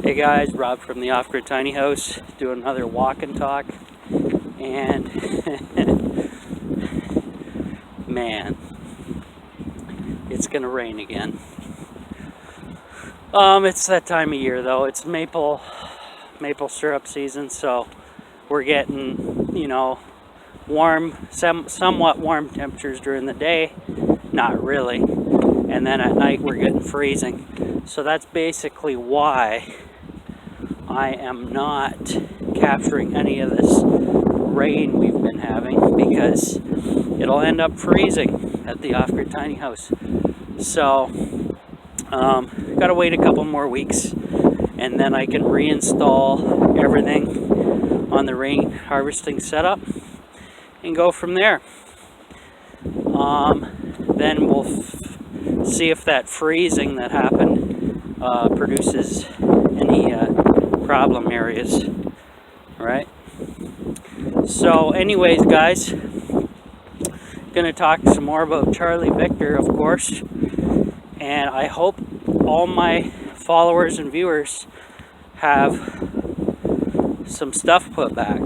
Hey guys, Rob from the Off Grid Tiny House, doing another walk and talk, and man, it's gonna rain again. It's that time of year though. It's maple syrup season, so we're getting, warm, somewhat warm temperatures during the day, not really, and then at night we're getting freezing. So that's basically why I am not capturing any of this rain we've been having, because it'll end up freezing at the Off Grid Tiny House. So gotta wait a couple more weeks, and then I can reinstall everything on the rain harvesting setup and go from there. Then we'll see if that freezing that happened produces any problem areas, right? So anyways, guys, gonna talk some more about Charlie Victor, of course, and I hope all my followers and viewers have some stuff put back.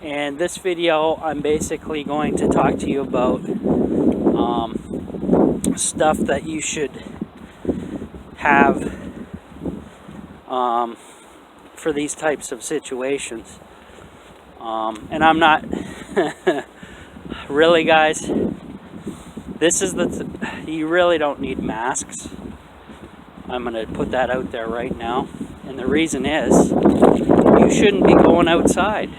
And this video, I'm basically going to talk to you about stuff that you should have for these types of situations. And I'm not really, guys, this is you really don't need masks. I'm going to put that out there right now. And the reason is, you shouldn't be going outside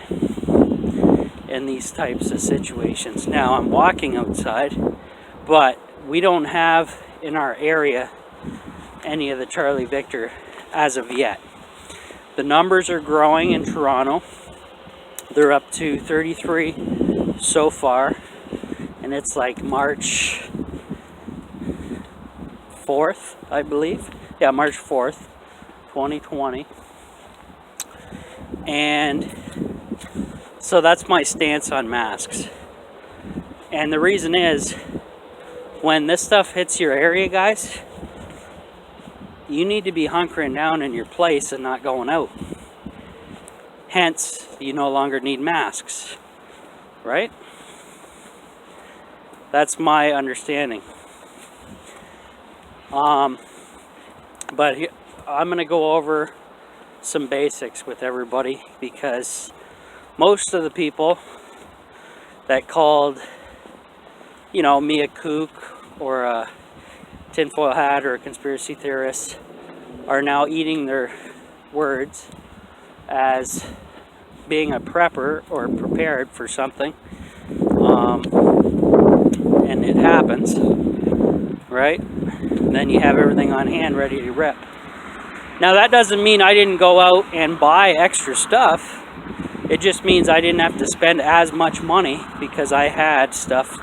in these types of situations. Now, I'm walking outside, but we don't have in our area any of the Charlie Victor as of yet. The numbers are growing in Toronto. They're up to 33 so far, and it's like March 4th, I believe. Yeah, March 4th, 2020. And so that's my stance on masks. And the reason is, when this stuff hits your area, guys, you need to be hunkering down in your place and not going out. Hence, you no longer need masks, right? That's my understanding. But I'm going to go over some basics with everybody, because most of the people that called, me a kook or a tinfoil hat or a conspiracy theorist are now eating their words as being a prepper or prepared for something, and it happens, right? And then you have everything on hand ready to rip. Now that doesn't mean I didn't go out and buy extra stuff. It just means I didn't have to spend as much money because I had stuff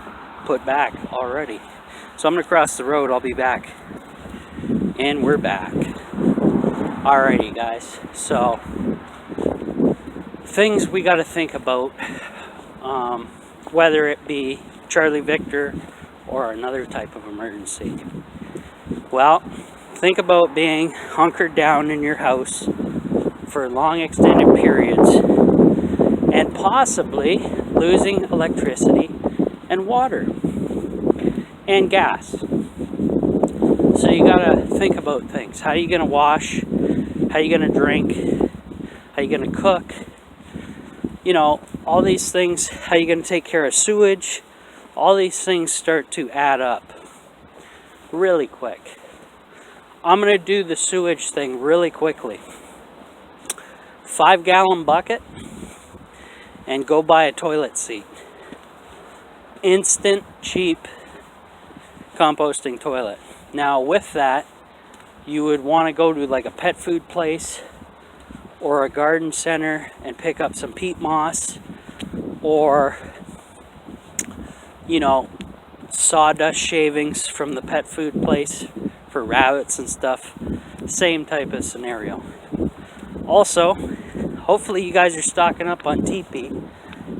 put back already. So I'm gonna cross the road, I'll be back. And we're back. Alrighty, guys, so things we got to think about, whether it be Charlie Victor or another type of emergency. Well, think about being hunkered down in your house for long extended periods and possibly losing electricity and water and gas. So you gotta think about things. How are you gonna wash? How are you gonna drink? How are you gonna cook? All these things. How are you gonna take care of sewage? All these things start to add up really quick. I'm gonna do the sewage thing really quickly. 5-gallon bucket and go buy a toilet seat. Instant, cheap composting toilet. Now with that, you would want to go to like a pet food place or a garden center and pick up some peat moss, or sawdust shavings from the pet food place for rabbits and stuff. Same type of scenario. Also, hopefully you guys are stocking up on TP,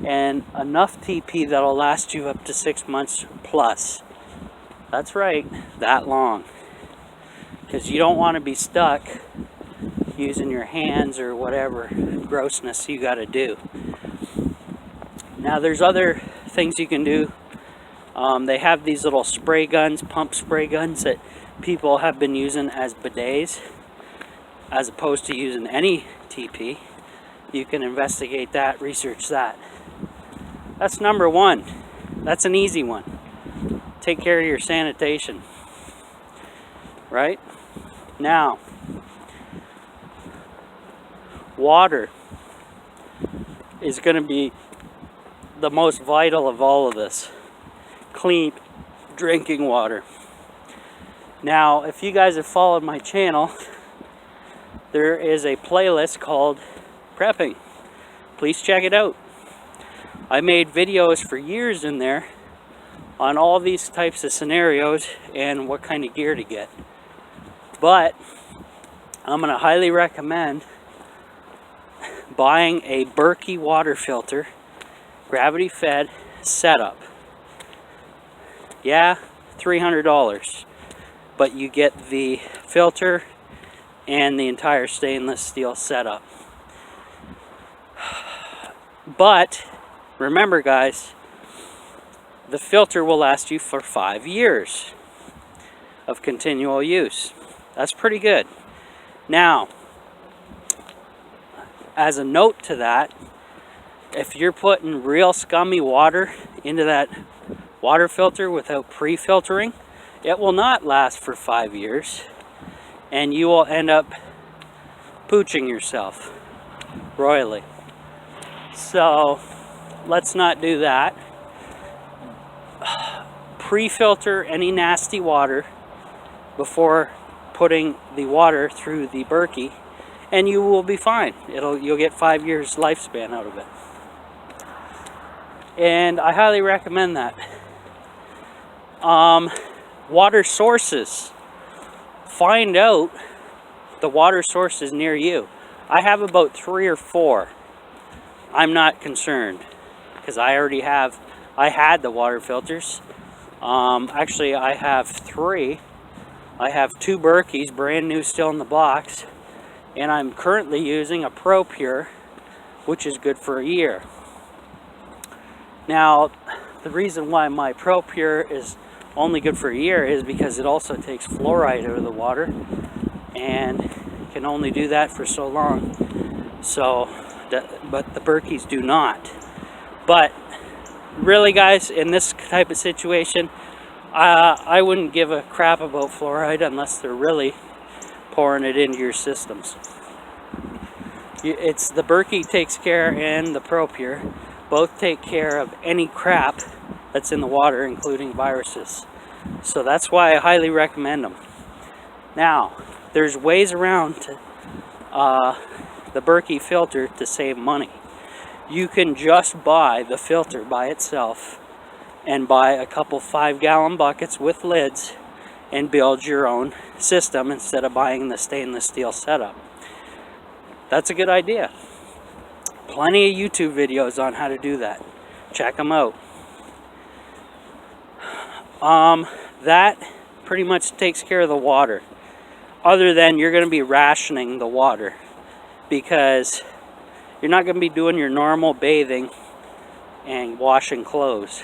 and enough TP that'll last you up to 6 months plus. That's right, that long. Because you don't want to be stuck using your hands or whatever grossness you got to do. Now there's other things you can do. They have these little spray guns, pump spray guns that people have been using as bidets as opposed to using any TP. You can investigate that, research that. That's number one. That's an easy one. Take care of your sanitation. Right? Now, water is going to be the most vital of all of this. Clean drinking water. Now, if you guys have followed my channel, there is a playlist called Prepping. Please check it out. I made videos for years in there on all these types of scenarios and what kind of gear to get. But I'm going to highly recommend buying a Berkey water filter, gravity fed setup. Yeah, $300, but you get the filter and the entire stainless steel setup. But remember guys, the filter will last you for 5 years of continual use. That's pretty good. Now, as a note to that, if you're putting real scummy water into that water filter without pre-filtering, it will not last for 5 years, and you will end up pooching yourself royally. So let's not do that. Pre-filter any nasty water before putting the water through the Berkey, and you will be fine. You'll get 5 years lifespan out of it. And I highly recommend that. Water sources. Find out the water sources near you. I have about 3 or 4. I'm not concerned because I had the water filters. Actually, I have 3. I have 2 Berkeys, brand new, still in the box, and I'm currently using a ProPure, which is good for a year. Now, the reason why my ProPure is only good for a year is because it also takes fluoride out of the water, and can only do that for so long. So, but the Berkeys do not. But really, guys, in this type of situation, I wouldn't give a crap about fluoride unless they're really pouring it into your systems. It's the Berkey takes care, and the ProPure both take care of any crap that's in the water, including viruses. So that's why I highly recommend them. Now, there's ways around the Berkey filter to save money. You can just buy the filter by itself and buy a couple 5-gallon buckets with lids and build your own system instead of buying the stainless steel setup. That's a good idea. Plenty of YouTube videos on how to do that. Check them out. That pretty much takes care of the water. Other than you're going to be rationing the water, because you're not going to be doing your normal bathing and washing clothes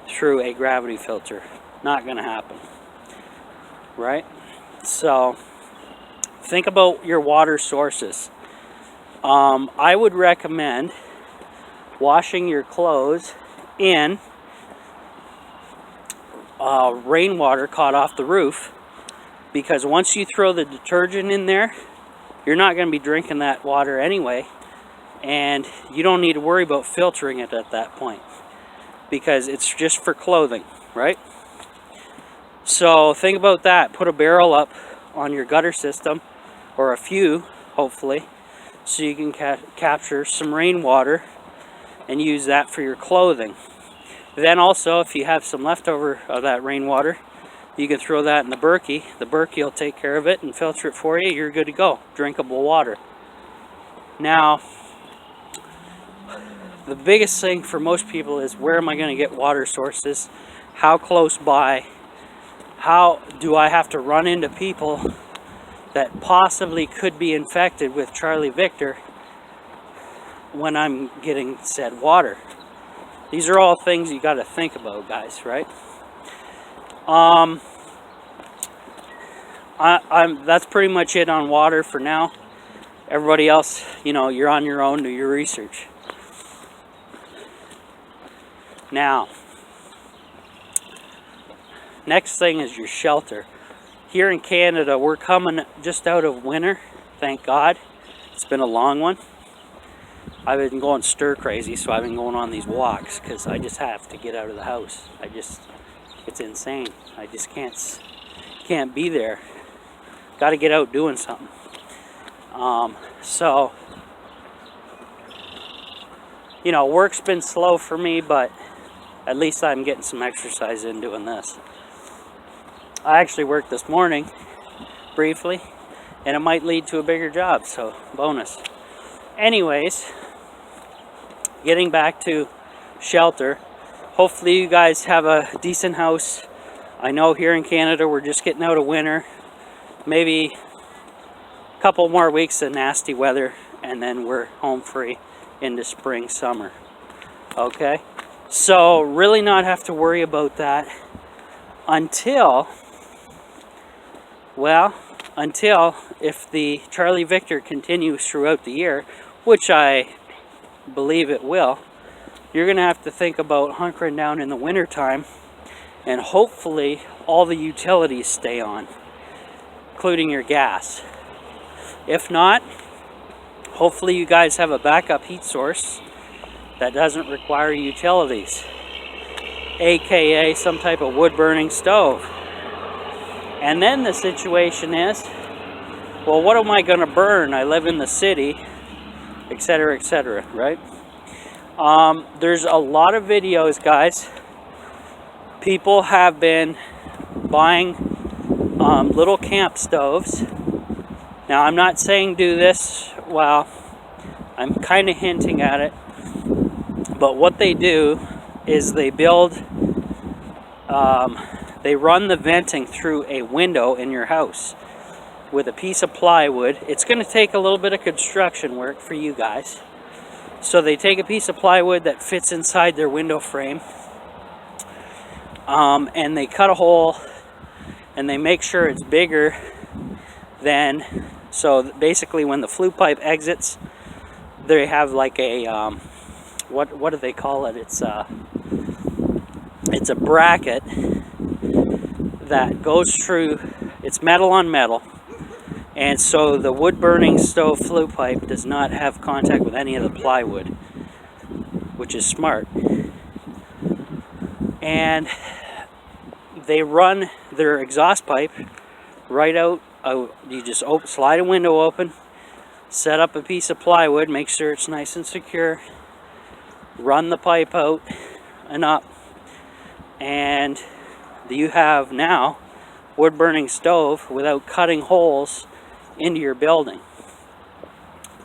through a gravity filter. Not going to happen. Right? So, think about your water sources. I would recommend washing your clothes in rainwater caught off the roof, because once you throw the detergent in there, you're not going to be drinking that water anyway, and you don't need to worry about filtering it at that point, because it's just for clothing, right? So think about that. Put a barrel up on your gutter system, or a few, hopefully, so you can capture some rainwater and use that for your clothing. Then also, if you have some leftover of that rainwater, you can throw that in the Berkey. The Berkey will take care of it and filter it for you. You're good to go. Drinkable water. Now, the biggest thing for most people is, where am I going to get water sources? How close by? How do I have to run into people that possibly could be infected with Charlie Victor when I'm getting said water. These are all things you got to think about, guys, right? That's pretty much it on water for now. Everybody else, you know, you're on your own, do your research. Now, next thing is your shelter. Here in Canada, we're coming just out of winter, thank God. It's been a long one. I've been going stir crazy, so I've been going on these walks because I just have to get out of the house. It's insane. I just can't be there. Got to get out doing something. So, you know, work's been slow for me, but at least I'm getting some exercise in doing this. I actually worked this morning, briefly, and it might lead to a bigger job, so bonus. Anyways, getting back to shelter, hopefully you guys have a decent house. I know here in Canada we're just getting out of winter, maybe a couple more weeks of nasty weather, and then we're home free into spring, summer. Okay, so really not have to worry about that until if the Charlie Victor continues throughout the year, which I believe it will, you're gonna have to think about hunkering down in the winter time, and hopefully all the utilities stay on, including your gas. If not, hopefully you guys have a backup heat source that doesn't require utilities, aka some type of wood burning stove. And then the situation is, well, what am I going to burn? I live in the city, etc., right? There's a lot of videos, guys. People have been buying little camp stoves. Now, I'm not saying do this, well, I'm kind of hinting at it. But what they do is they build, they run the venting through a window in your house with a piece of plywood. It's going to take a little bit of construction work for you guys. So they take a piece of plywood that fits inside their window frame, and they cut a hole, and they make sure it's bigger than, so basically when the flue pipe exits, they have like a, what do they call it? It's a bracket that goes through, it's metal on metal, and so the wood burning stove flue pipe does not have contact with any of the plywood, which is smart. And they run their exhaust pipe right out. You just slide a window open, set up a piece of plywood, make sure it's nice and secure, run the pipe out and up, and you have now wood burning stove without cutting holes into your building.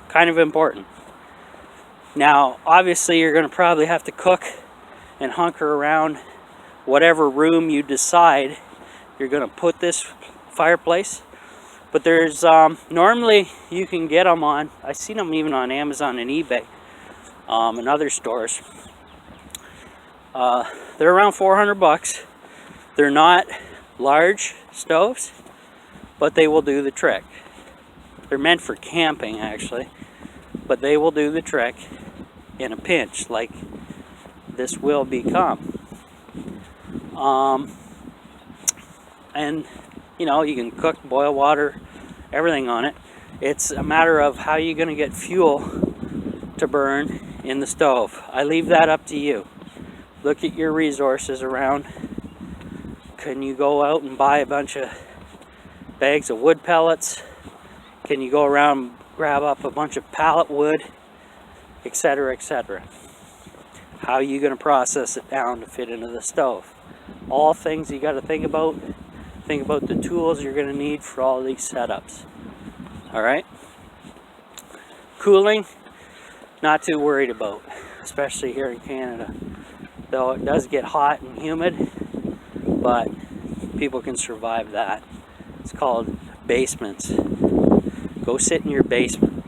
Kind of important. Now, obviously, you're going to probably have to cook and hunker around whatever room you decide you're going to put this fireplace. But there's, normally you can get them on, I've seen them even on Amazon and eBay, and other stores. They're around 400 bucks. They're not large stoves, but they will do the trick. They're meant for camping, actually, but they will do the trick in a pinch, like this will become. And you know, you can cook, boil water, everything on it. It's a matter of how you're going to get fuel to burn in the stove. I leave that up to you. Look at your resources around. Can you go out and buy a bunch of bags of wood pellets? Can you go around and grab up a bunch of pallet wood, etc., etc.? How are you going to process it down to fit into the stove? All things you got to think about. Think about the tools you're going to need for all these setups. All right? Cooling, not too worried about, especially here in Canada. Though it does get hot and humid, but people can survive that. It's called basements. Go sit in your basement.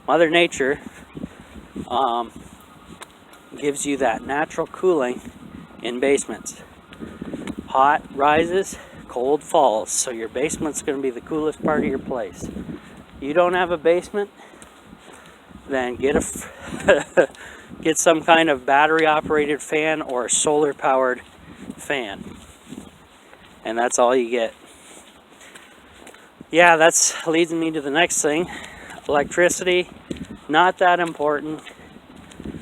Mother Nature gives you that natural cooling in basements. Hot rises, cold falls, so your basement's going to be the coolest part of your place. You don't have a basement, then get get some kind of battery operated fan or a solar powered fan, and that's all you get. Yeah, that's leads me to the next thing. Electricity, not that important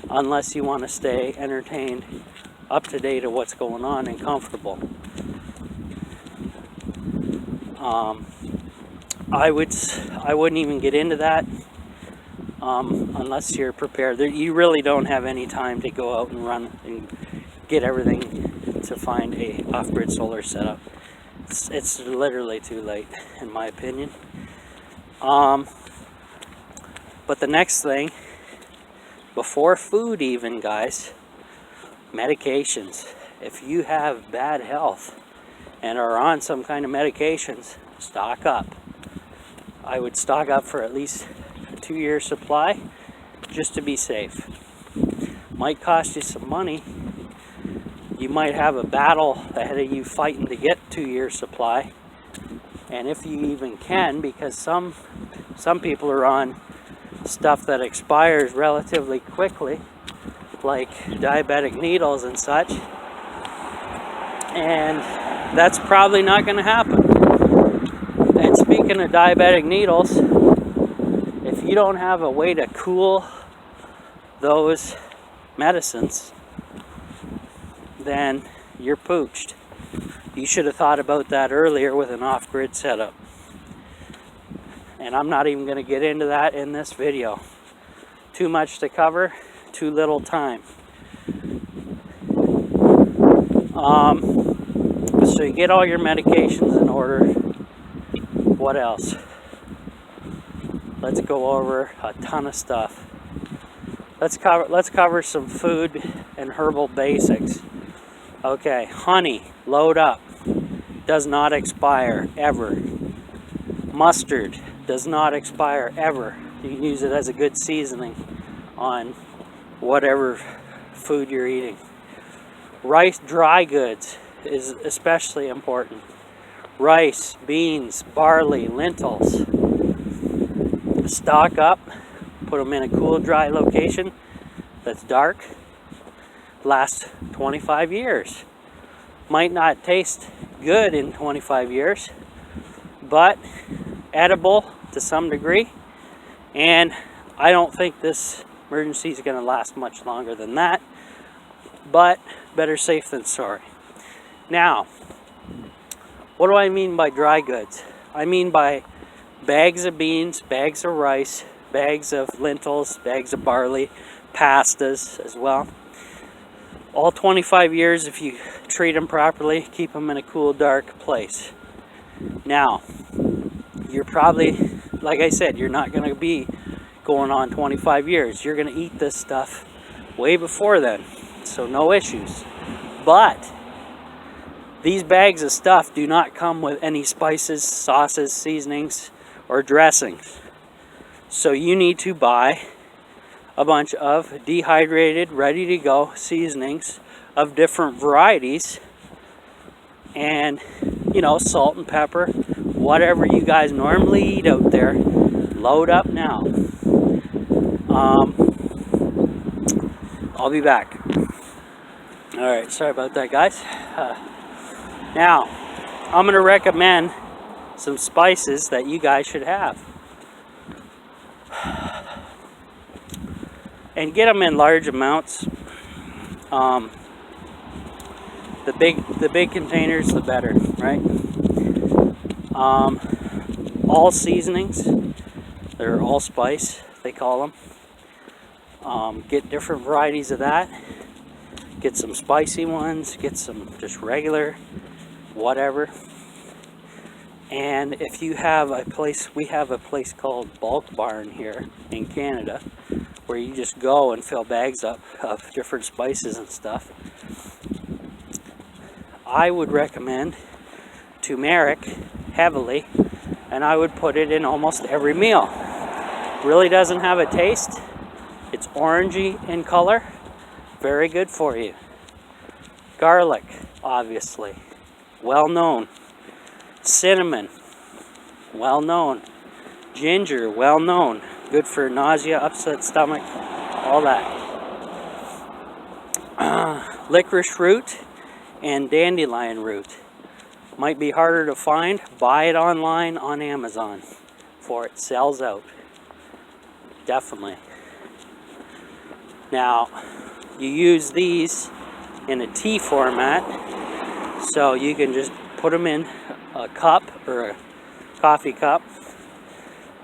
unless you want to stay entertained, up to date of what's going on, and comfortable. I wouldn't even get into that unless you're prepared. You really don't have any time to go out and run and get everything to find a off-grid solar setup. It's literally too late, in my opinion. But the next thing, before food even, guys, medications. If you have bad health and are on some kind of medications, stock up. I would stock up for at least a 2-year supply just to be safe. Might cost you some money. You might have a battle ahead of you fighting to get 2-year supply, and if you even can, because some people are on stuff that expires relatively quickly, like diabetic needles and such, and that's probably not going to happen. And speaking of diabetic needles, if you don't have a way to cool those medicines, then you're pooched. You should have thought about that earlier with an off-grid setup. And I'm not even going to get into that in this video. Too much to cover, too little time. So you get all your medications in order. What else? Let's go over a ton of stuff. Let's cover some food and herbal basics. Okay, honey, load up. Does not expire ever. Mustard does not expire ever. You can use it as a good seasoning on whatever food you're eating. Rice dry goods is especially important. Rice, beans, barley, lentils. Stock up. Put them in a cool, dry location that's dark. Last 25 years. Might not taste good in 25 years, but edible to some degree. And I don't think this emergency is going to last much longer than that, but better safe than sorry. Now, what do I mean by dry goods? I mean by bags of beans, bags of rice, bags of lentils, bags of barley, pastas as well. All 25 years, if you treat them properly, keep them in a cool, dark place. Now, you're probably, like I said, you're not going to be going on 25 years. You're going to eat this stuff way before then, so no issues. But these bags of stuff do not come with any spices, sauces, seasonings, or dressings. So you need to buy a bunch of dehydrated, ready-to-go seasonings of different varieties, and, you know, salt and pepper, whatever you guys normally eat out there. Load up now. I'll be back. Alright, sorry about that, guys. Now, I'm going to recommend some spices that you guys should have. And get them in large amounts. The big containers, the better, right? All seasonings, they're allspice, they call them. Get different varieties of that. Get some spicy ones, get some just regular, whatever. And if you have a place, we have a place called Bulk Barn here in Canada, where you just go and fill bags up of different spices and stuff. I would recommend turmeric heavily, and I would put it in almost every meal. Really doesn't have a taste. It's orangey in color. Very good for you. Garlic, obviously, well known. Cinnamon, well known. Ginger, well known. Good for nausea, upset stomach, all that. Licorice root and dandelion root. Might be harder to find. Buy it online on Amazon for it sells out. Definitely. Now, you use these in a tea format, so you can just put them in a cup or a coffee cup,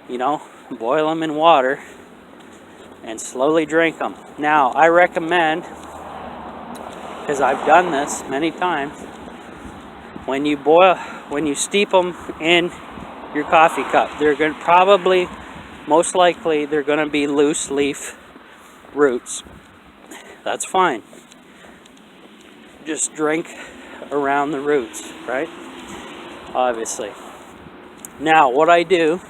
you know, boil them in water and slowly drink them. Now, I recommend, because I've done this many times, when you steep them in your coffee cup, they're going to probably, most likely, they're going to be loose leaf roots. That's fine. Just drink around the roots, right? Obviously. Now, what I do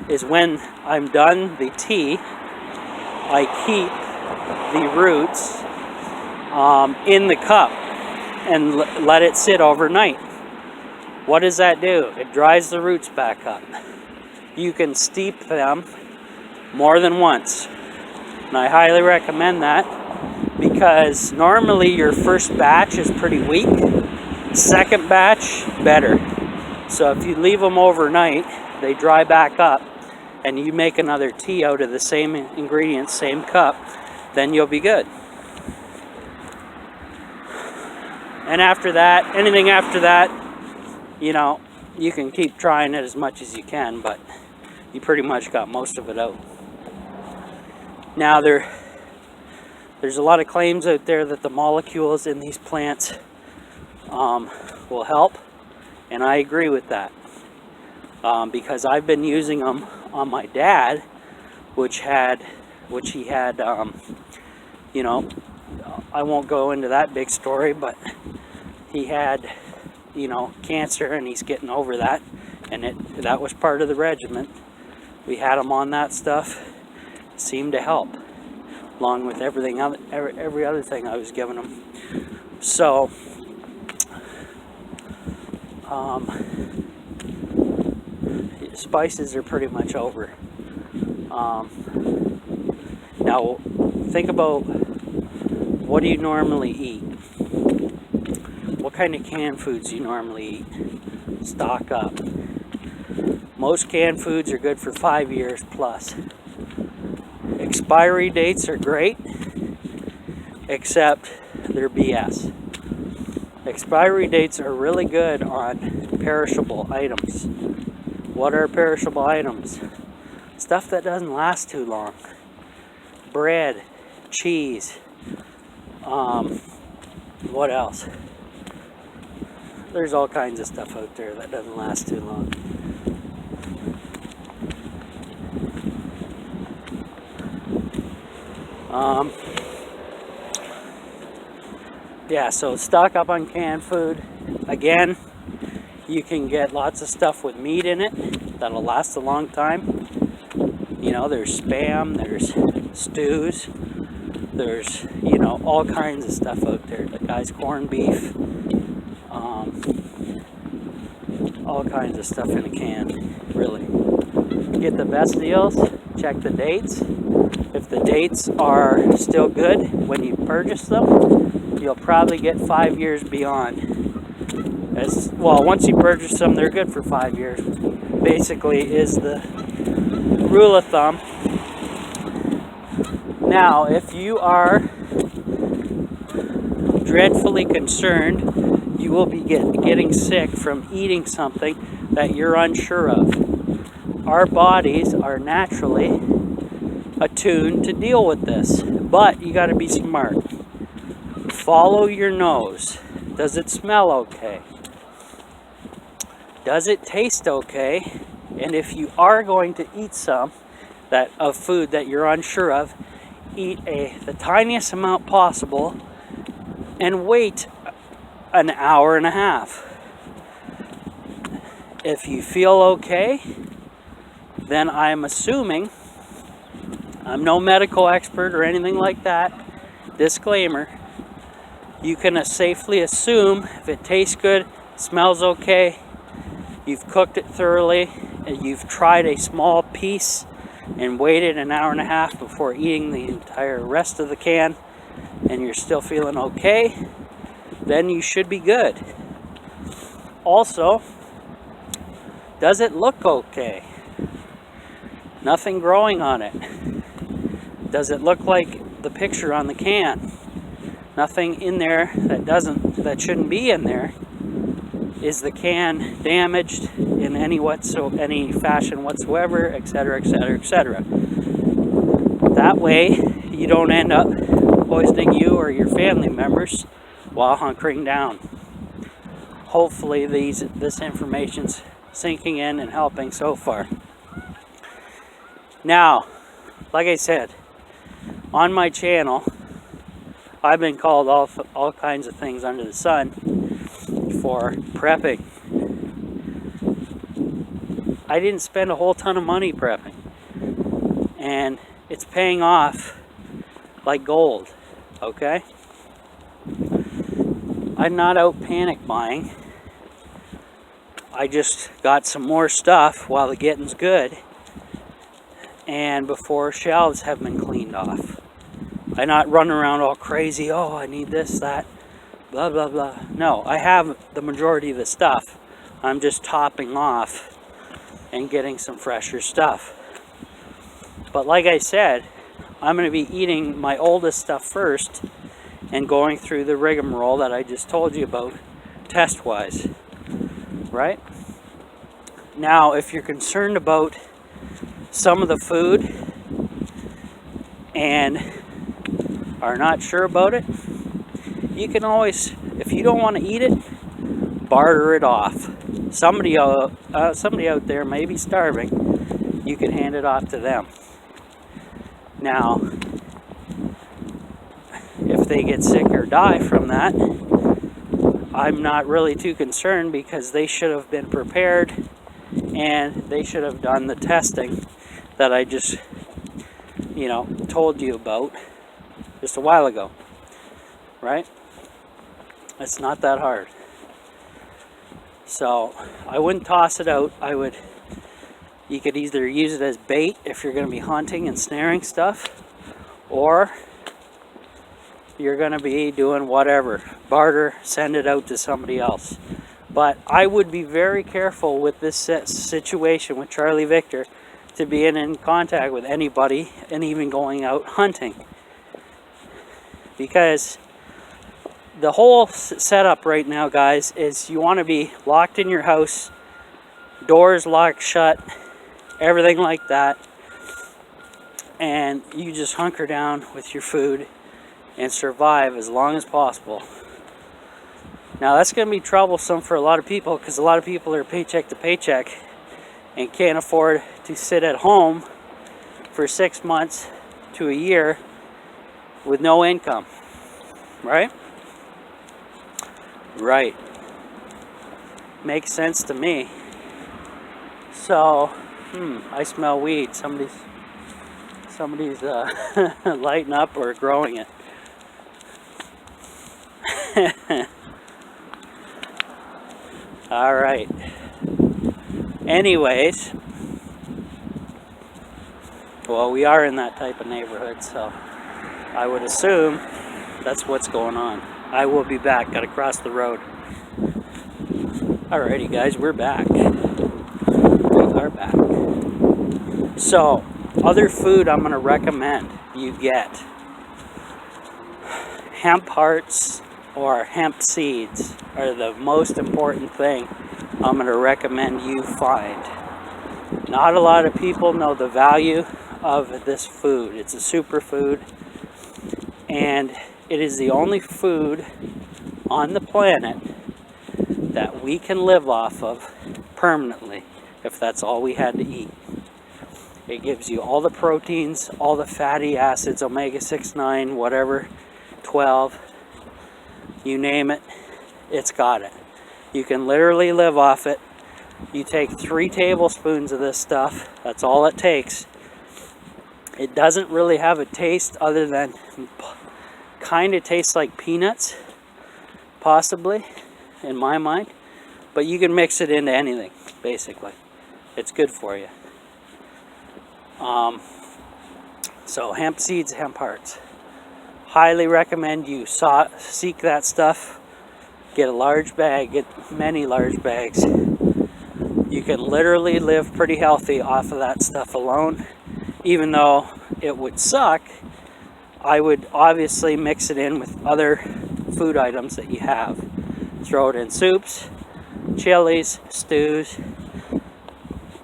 is when I'm done the tea, I keep the roots in the cup and let it sit overnight. What does that do? It dries the roots back up. You can steep them more than once. And I highly recommend that, because normally your first batch is pretty weak. Second batch, better. So if you leave them overnight, they dry back up, and you make another tea out of the same ingredients, same cup, then you'll be good. And after that, anything after that, you know, you can keep trying it as much as you can, but you pretty much got most of it out. Now, there's a lot of claims out there that the molecules in these plants will help, and I agree with that, because I've been using them on my dad, which he had, you know, I won't go into that big story, but he had, you know, cancer, and he's getting over that, and that was part of the regimen. We had him on that stuff. It seemed to help, along with everything other, every other thing I was giving him. So, spices are pretty much over. Now, think about, what do you normally eat? What kind of canned foods do you normally eat? Stock up. Most canned foods are good for 5 years plus. Expiry dates are great, except they're BS. Expiry dates are really good on perishable items. What are perishable items? Stuff that doesn't last too long. Bread, cheese, what else? There's all kinds of stuff out there that doesn't last too long. Yeah, so stock up on canned food. Again, you can get lots of stuff with meat in it that'll last a long time. You know, there's Spam, there's stews, there's, you know, all kinds of stuff out there. The guy's corned beef, all kinds of stuff in a can, really. Get the best deals, check the dates. If the dates are still good when you purchase them, you'll probably get 5 years beyond. As well, once you purchase them, they're good for 5 years. Basically, is the rule of thumb. Now, if you are dreadfully concerned, you will be getting sick from eating something that you're unsure of. Our bodies are naturally attuned to deal with this, but you got to be smart. Follow your nose. Does it smell okay? Does it taste okay? And if you are going to eat some of food that you're unsure of, eat the tiniest amount possible and wait an hour and a half. If you feel okay, then I'm assuming, I'm no medical expert or anything like that, disclaimer, you can safely assume if it tastes good, smells okay, you've cooked it thoroughly, and you've tried a small piece and waited an hour and a half before eating the entire rest of the can, and you're still feeling okay, then you should be good. Also, does it look okay? Nothing growing on it. Does it look like the picture on the can? Nothing in there that shouldn't be in there. Is the can damaged in any fashion whatsoever, etc., etc., etc. That way, you don't end up poisoning you or your family members while hunkering down. Hopefully, this information's sinking in and helping so far. Now, like I said, on my channel, I've been called all kinds of things under the sun for prepping. I didn't spend a whole ton of money prepping, and it's paying off like gold, okay? I'm not out panic buying. I just got some more stuff while the getting's good and before shelves have been cleaned off. I'm not running around all crazy, oh, I need this, that, blah, blah, blah. No, I have the majority of the stuff. I'm just topping off and getting some fresher stuff. But like I said, I'm going to be eating my oldest stuff first and going through the rigmarole that I just told you about test-wise, right? Now, if you're concerned about some of the food and are not sure about it, you can always, if you don't want to eat it, barter it off. Somebody out there may be starving. You can hand it off to them. Now, if they get sick or die from that, I'm not really too concerned because they should have been prepared and they should have done the testing that I just, told you about just a while ago, right? It's not that hard. So I wouldn't toss it out. You could either use it as bait if you're going to be hunting and snaring stuff, or you're going to be doing whatever, barter, send it out to somebody else. But I would be very careful with this situation with Charlie Victor to be in contact with anybody and even going out hunting, because the whole setup right now, guys, is you want to be locked in your house, doors locked shut, everything like that, and you just hunker down with your food and survive as long as possible. Now that's going to be troublesome for a lot of people because a lot of people are paycheck to paycheck and can't afford to sit at home for 6 months to a year with no income, right? Right. Makes sense to me. So, I smell weed. Somebody's lighting up or growing it. All right. Anyways, well, we are in that type of neighborhood, so I would assume that's what's going on. I will be back. Gotta cross the road. Alrighty, guys, we're back. We are back. So, other food I'm gonna recommend you get: hemp hearts or hemp seeds are the most important thing I'm going to recommend you find. Not a lot of people know the value of this food. It's a superfood, and it is the only food on the planet that we can live off of permanently if that's all we had to eat. It gives you all the proteins, all the fatty acids, omega-6, 9, whatever, 12, you name it, it's got it. You can literally live off it. You take 3 tablespoons of this stuff. That's all it takes. It doesn't really have a taste other than kind of tastes like peanuts, possibly, in my mind. But you can mix it into anything, basically. It's good for you. So hemp seeds, hemp hearts. Highly recommend you seek that stuff. Get a large bag, get many large bags. You can literally live pretty healthy off of that stuff alone. Even though it would suck, I would obviously mix it in with other food items that you have. Throw it in soups, chilies, stews,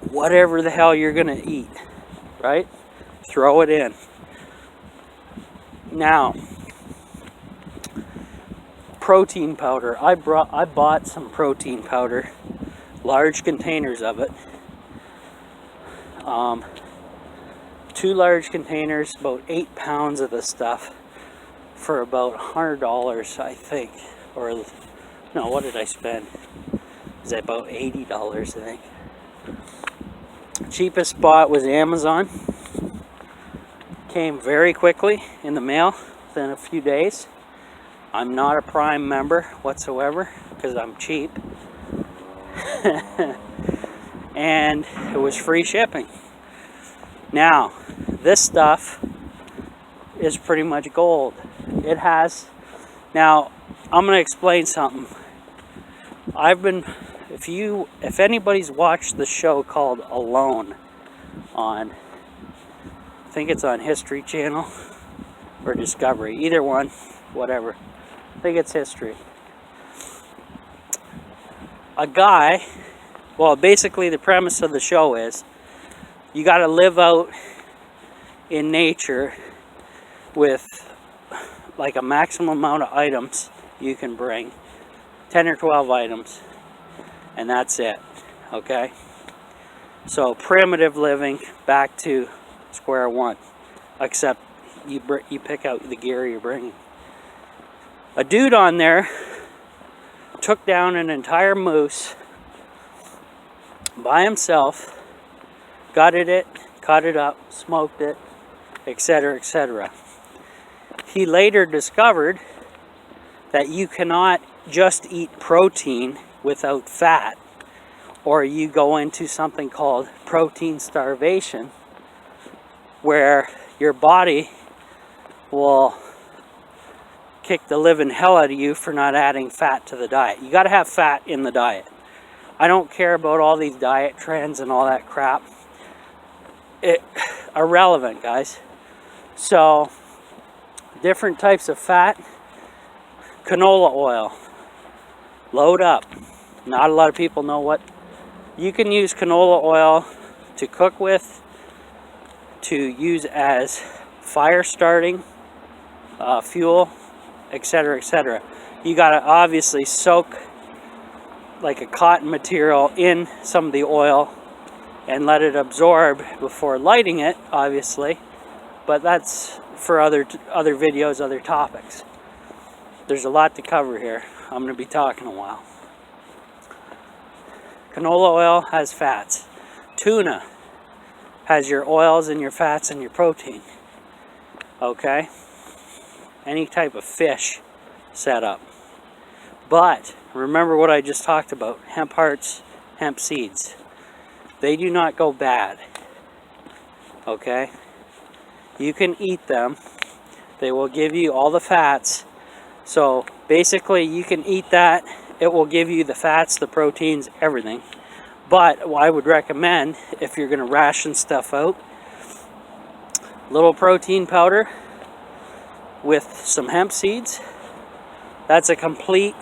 whatever the hell you're gonna eat, right? Throw it in. Now, protein powder. I bought some protein powder, large containers of it. 2 large containers, about 8 pounds of this stuff for about $100, I think. Or, no, what did I spend? It was about $80, I think. Cheapest spot was Amazon. Came very quickly in the mail within a few days. I'm not a Prime member whatsoever because I'm cheap. And it was free shipping. Now, this stuff is pretty much gold. It has, now I'm going to explain something. If anybody's watched the show called Alone on, I think it's on History Channel or Discovery, either one, whatever. I think it's History. A guy, well, basically the premise of the show is you got to live out in nature with like a maximum amount of items you can bring, 10 or 12 items, and that's it, okay? So primitive living, back to square one, except you pick out the gear you're bringing. A dude on there took down an entire moose by himself, gutted it, cut it up, smoked it, etc., etc. He later discovered that you cannot just eat protein without fat, or you go into something called protein starvation, where your body will kick the living hell out of you for not adding fat to the diet. You got to have fat in the diet. I don't care about all these diet trends and all that crap. Irrelevant, guys. So, different types of fat. Canola oil. Load up. Not a lot of people know what. You can use canola oil to cook with, to use as fire starting fuel, etc., etc. You got to obviously soak like a cotton material in some of the oil and let it absorb before lighting it, obviously. But that's for other videos, other topics. There's a lot to cover here. I'm going to be talking a while. Canola oil has fats. Tuna has your oils and your fats and your protein. Okay? Any type of fish setup. But remember what I just talked about. Hemp hearts, hemp seeds. They do not go bad. Okay? You can eat them. They will give you all the fats. So basically you can eat that. It will give you the fats, the proteins, everything. But I would recommend, if you're going to ration stuff out, little protein powder with some hemp seeds. That's a complete,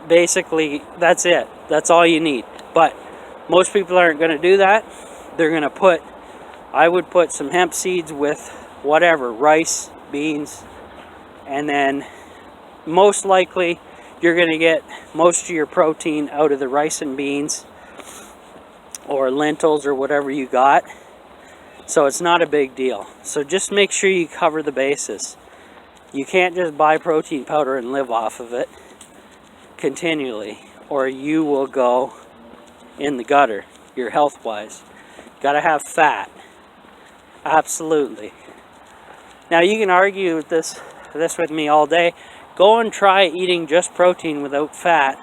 basically, that's it. That's all you need. But most people aren't going to do that. They're going to put, I would put some hemp seeds with whatever, rice, beans, and then most likely you're going to get most of your protein out of the rice and beans or lentils or whatever you got. So it's not a big deal. So just make sure you cover the bases. You can't just buy protein powder and live off of it. continually, or you will go in the gutter, your health-wise. Gotta have fat. Absolutely. Now you can argue this with me all day. Go and try eating just protein without fat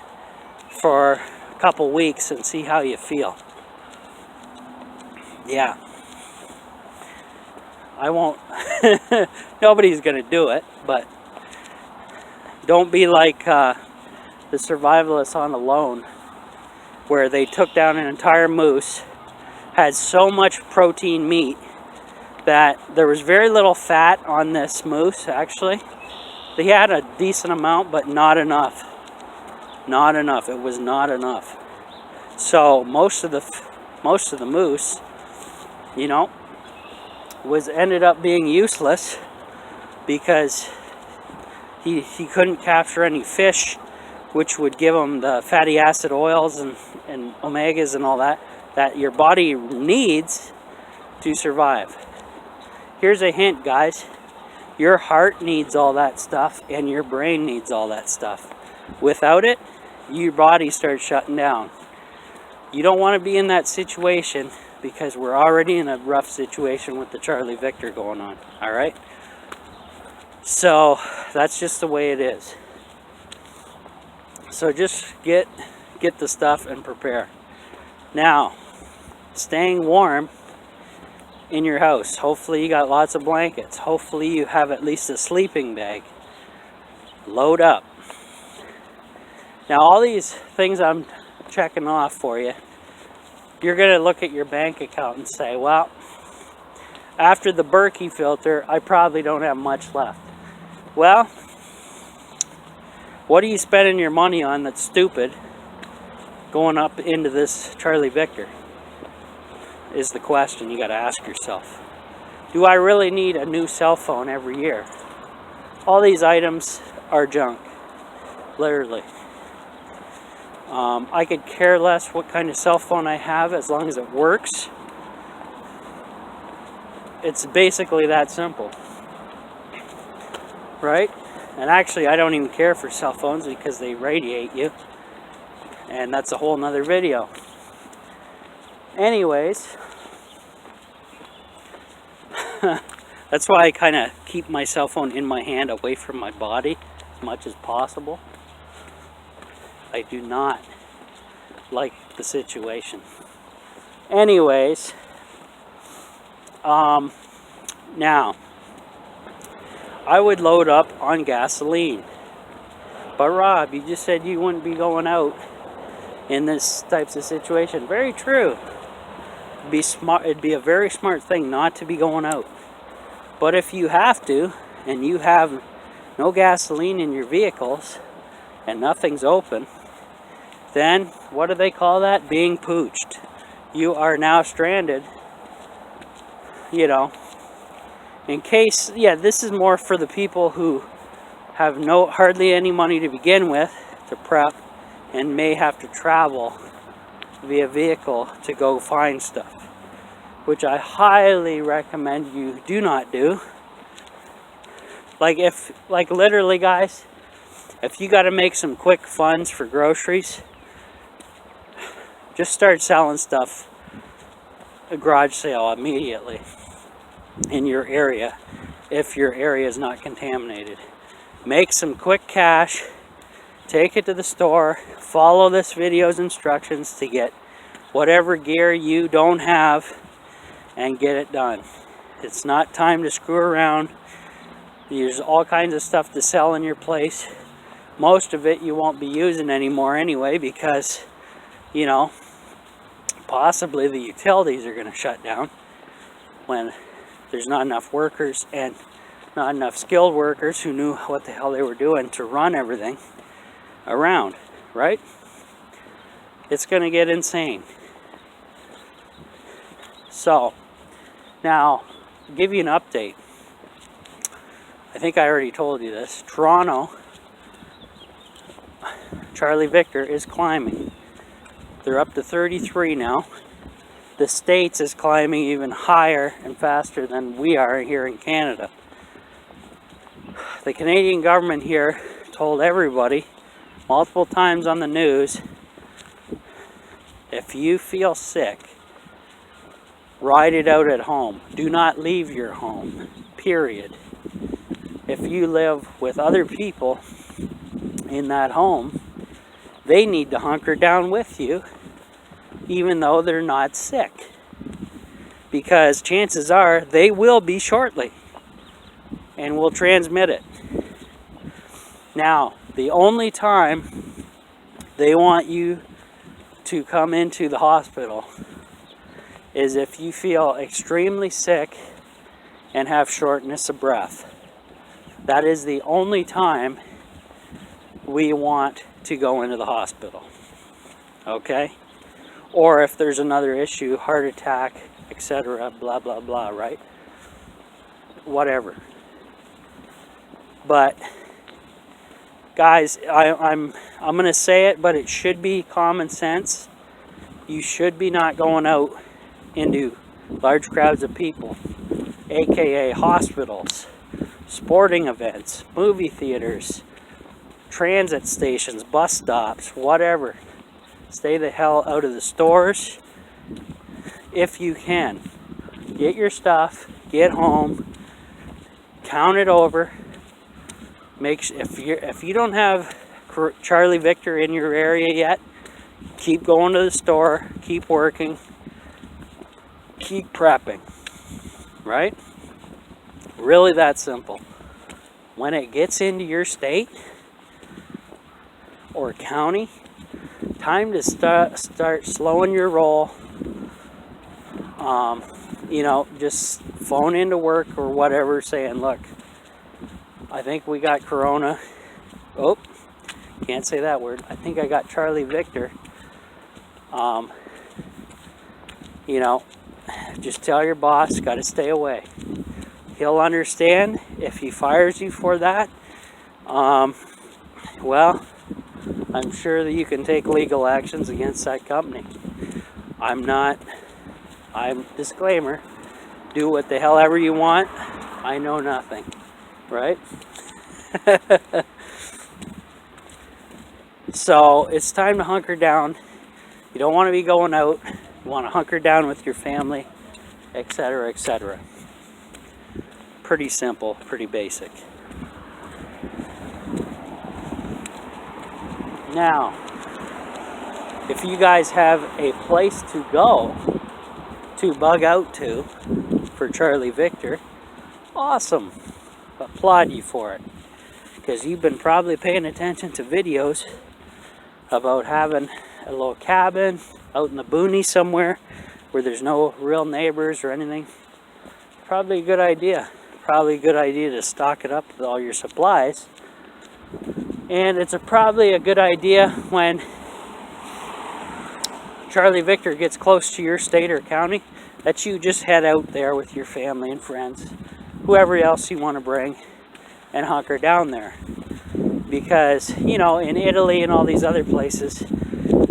for a couple weeks and see how you feel. Yeah. I won't. Nobody's gonna do it, but don't be like the survivalists on Alone, where they took down an entire moose, had so much protein meat that there was very little fat on this moose. Actually, they had a decent amount, but not enough. Not enough. It was not enough. So most of the moose, you know, ended up being useless because he couldn't capture any fish, which would give him the fatty acid oils and omegas and all that your body needs to survive. Here's a hint, guys. Your heart needs all that stuff and your brain needs all that stuff. Without it, your body starts shutting down. You don't want to be in that situation because we're already in a rough situation with the Charlie Victor going on. All right? So that's just the way it is. So just get the stuff and prepare. Now, staying warm in your house. Hopefully you got lots of blankets. Hopefully you have at least a sleeping bag. Load up. Now all these things I'm checking off for you, you're going to look at your bank account and say, well, after the Berkey filter, I probably don't have much left. Well, what are you spending your money on that's stupid going up into this Charlie Victor? Is the question you got to ask yourself. Do I really need a new cell phone every year? All these items are junk, literally. I could care less what kind of cell phone I have as long as it works. It's basically that simple, right? And actually I don't even care for cell phones because they radiate you, and that's a whole nother video. Anyways, that's why I kind of keep my cell phone in my hand away from my body as much as possible. I do not like the situation. Anyways, now, I would load up on gasoline. But Rob, you just said you wouldn't be going out in this types of situation. Very true. It'd be a very smart thing not to be going out. But if you have to, and you have no gasoline in your vehicles, and nothing's open, then what do they call that? Being pooched. You are now stranded, you know, in case, yeah, this is more for the people who have hardly any money to begin with to prep and may have to travel via vehicle to go find stuff, which I highly recommend you do not do. Like literally, guys, if you got to make some quick funds for groceries, just start selling stuff, a garage sale immediately in your area if your area is not contaminated. Make some quick cash, take it to the store, follow this video's instructions to get whatever gear you don't have and get it done. It's not time to screw around. There's all kinds of stuff to sell in your place. Most of it you won't be using anymore anyway because, you know, possibly the utilities are going to shut down when there's not enough workers and not enough skilled workers who knew what the hell they were doing to run everything around, right? It's going to get insane. So, now, to give you an update, I think I already told you this. Toronto, Charlie Victor is climbing. They're up to 33 now. The States is climbing even higher and faster than we are here in Canada. The Canadian government here told everybody multiple times on the news. If you feel sick, ride it out at home. Do not leave your home, period. If you live with other people in that home, they need to hunker down with you, even though they're not sick. Because chances are they will be shortly and will transmit it. Now, the only time they want you to come into the hospital is if you feel extremely sick and have shortness of breath. That is the only time we want to go into the hospital. Okay? Or if there's another issue, heart attack, etc., blah, blah, blah, right? Whatever. But, guys, I'm going to say it, but it should be common sense. You should be not going out into large crowds of people, aka hospitals, sporting events, movie theaters, transit stations, bus stops, whatever. Stay the hell out of the stores if you can. Get your stuff, get home, count it over. If you don't have Charlie Victor in your area yet, keep going to the store, keep working, keep prepping, right? Really that simple. When it gets into your state or county, time to start slowing your roll. Just phone into work or whatever saying, look, I think we got corona. Oh, can't say that word. I think I got Charlie Victor. Just tell your boss, got to stay away. He'll understand. If he fires you for that, well, I'm sure that you can take legal actions against that company. Disclaimer, do what the hell ever you want. I know nothing, right? So it's time to hunker down. You don't want to be going out. You want to hunker down with your family, etc., etc. Pretty simple, pretty basic. Now, if you guys have a place to go to bug out to for Charlie Victor, awesome. Applaud you for it. Because you've been probably paying attention to videos about having a little cabin out in the boonies somewhere where there's no real neighbors or anything. Probably a good idea. Probably a good idea to stock it up with all your supplies. And it's probably a good idea when Charlie Victor gets close to your state or county that you just head out there with your family and friends, whoever else you want to bring, and hunker down there. Because, in Italy and all these other places,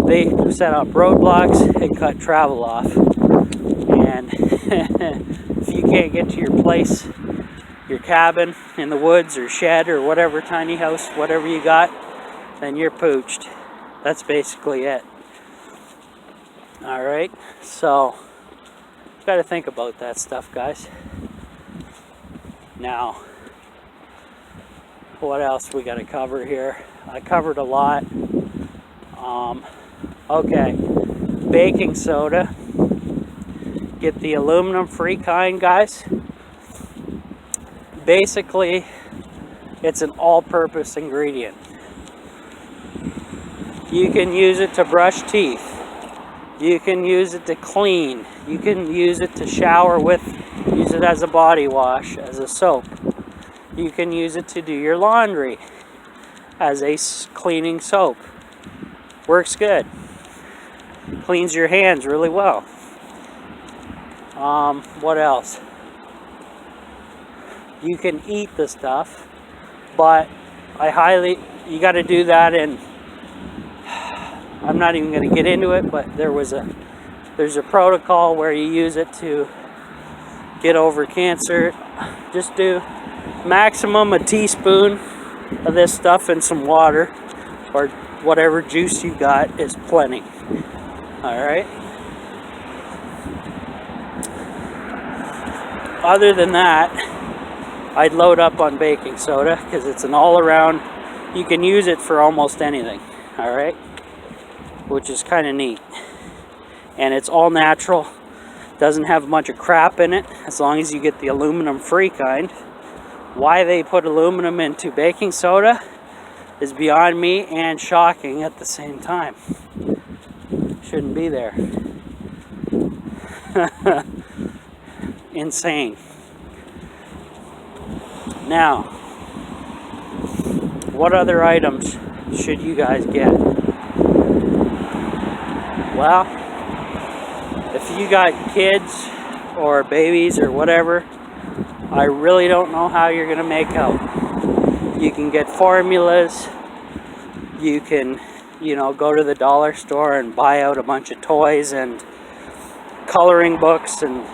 they set up roadblocks and cut travel off. And if you can't get to your place, your cabin in the woods or shed or whatever, tiny house, whatever you got, then you're pooched. That's basically it. Alright, so got to think about that stuff, guys. Now, what else we got to cover here? I covered a lot. Okay, baking soda. Get the aluminum-free kind, guys. Basically, it's an all-purpose ingredient. You can use it to brush teeth. You can use it to clean. You can use it to shower with. Use it as a body wash, as a soap. You can use it to do your laundry as a cleaning soap. Works good. Cleans your hands really well. What else? You can eat the stuff, but you got to do that, and I'm not even going to get into it, but there's a protocol where you use it to get over cancer. Just do maximum a teaspoon of this stuff in some water, or whatever juice you got is plenty. Alright? Other than that, I'd load up on baking soda because it's an all-around, you can use it for almost anything. Alright? Which is kind of neat. And it's all natural. Doesn't have a bunch of crap in it, as long as you get the aluminum-free kind. Why they put aluminum into baking soda is beyond me and shocking at the same time. Shouldn't be there. Insane. Now, what other items should you guys get? Well, if you got kids or babies or whatever, I really don't know how you're going to make out. You can get formulas. You can, go to the dollar store and buy out a bunch of toys and coloring books and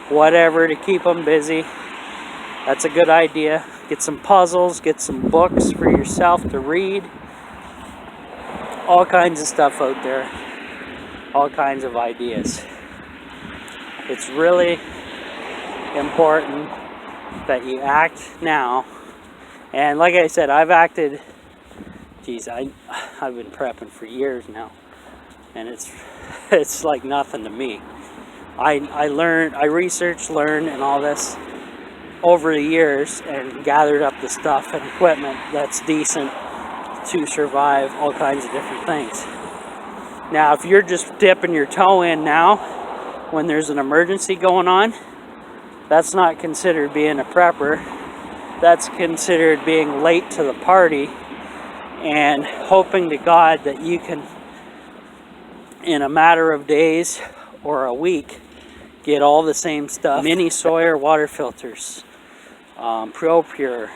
whatever to keep them busy. That's a good idea. Get some puzzles, get some books for yourself to read. All kinds of stuff out there. All kinds of ideas. It's really important that you act now. And like I said, I've acted, I've been prepping for years now. And it's like nothing to me. I researched, learned, and all this over the years and gathered up the stuff and equipment that's decent to survive all kinds of different things. Now, if you're just dipping your toe in now when there's an emergency going on, that's not considered being a prepper. That's considered being late to the party and hoping to God that you can, in a matter of days or a week, get all the same stuff. Mini Sawyer water filters, ProPure.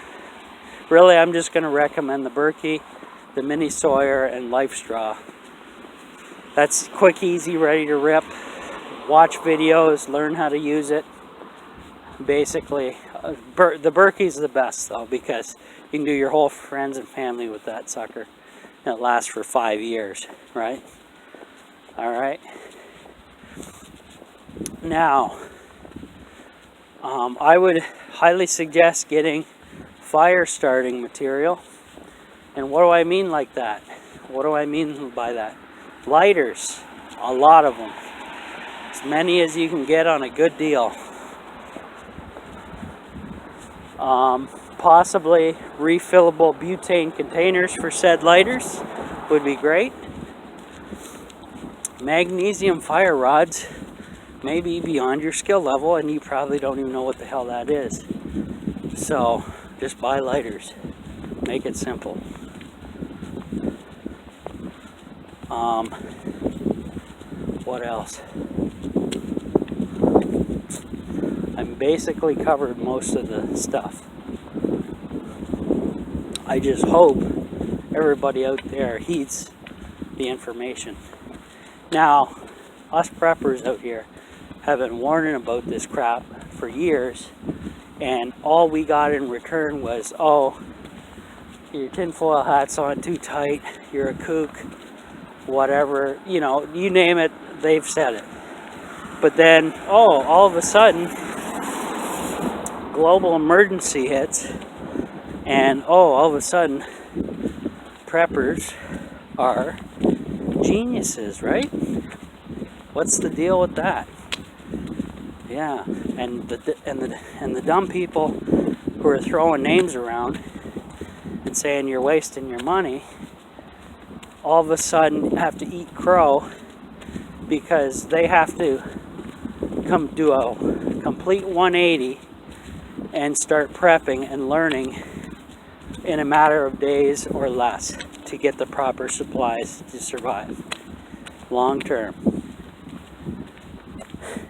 Really, I'm just going to recommend the Berkey, the Mini Sawyer, and Life Straw. That's quick, easy, ready to rip. Watch videos, learn how to use it. Basically, the Berkey's the best though, because you can do your whole friends and family with that sucker. And it lasts for 5 years, right? Alright. Now, I would highly suggest getting fire starting material. And what do I mean like that? What do I mean by that? Lighters, a lot of them. As many as you can get on a good deal. Possibly refillable butane containers for said lighters would be great. Magnesium fire rods may be beyond your skill level and you probably don't even know what the hell that is. So just buy lighters. Make it simple. What else? I'm basically covered most of the stuff. I just hope everybody out there heeds the information. Now, us preppers out here have been warning about this crap for years, and all we got in return was, oh, your tinfoil hat's on too tight, you're a kook, whatever, you name it, they've said it. But then, all of a sudden, global emergency hits, and all of a sudden, preppers are geniuses, right? What's the deal with that? Yeah, and the dumb people who are throwing names around and saying you're wasting your money, all of a sudden have to eat crow because they have to come do a complete 180 and start prepping and learning in a matter of days or less to get the proper supplies to survive long term.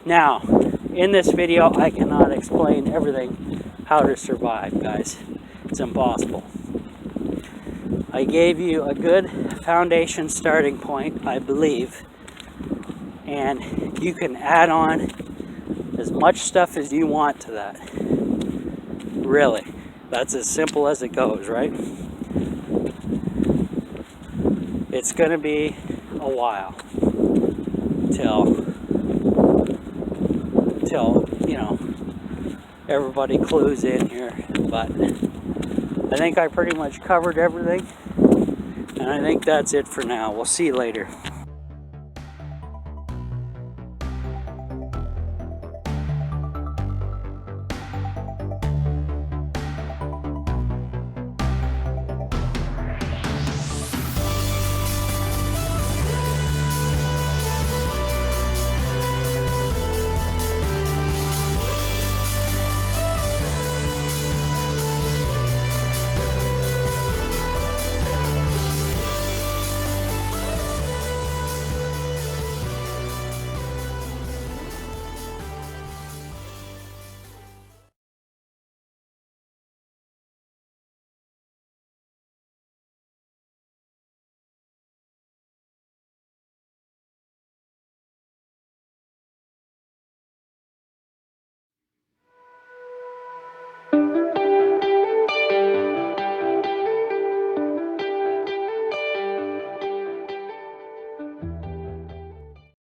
Now, in this video, I cannot explain everything how to survive, guys. It's impossible. I gave you a good foundation starting point, I believe, and you can add on as much stuff as you want to that. Really, that's as simple as it goes, right? it's going to be a while till you know, everybody clues in here. But I think I pretty much covered everything, and I think that's it for now. We'll see you later.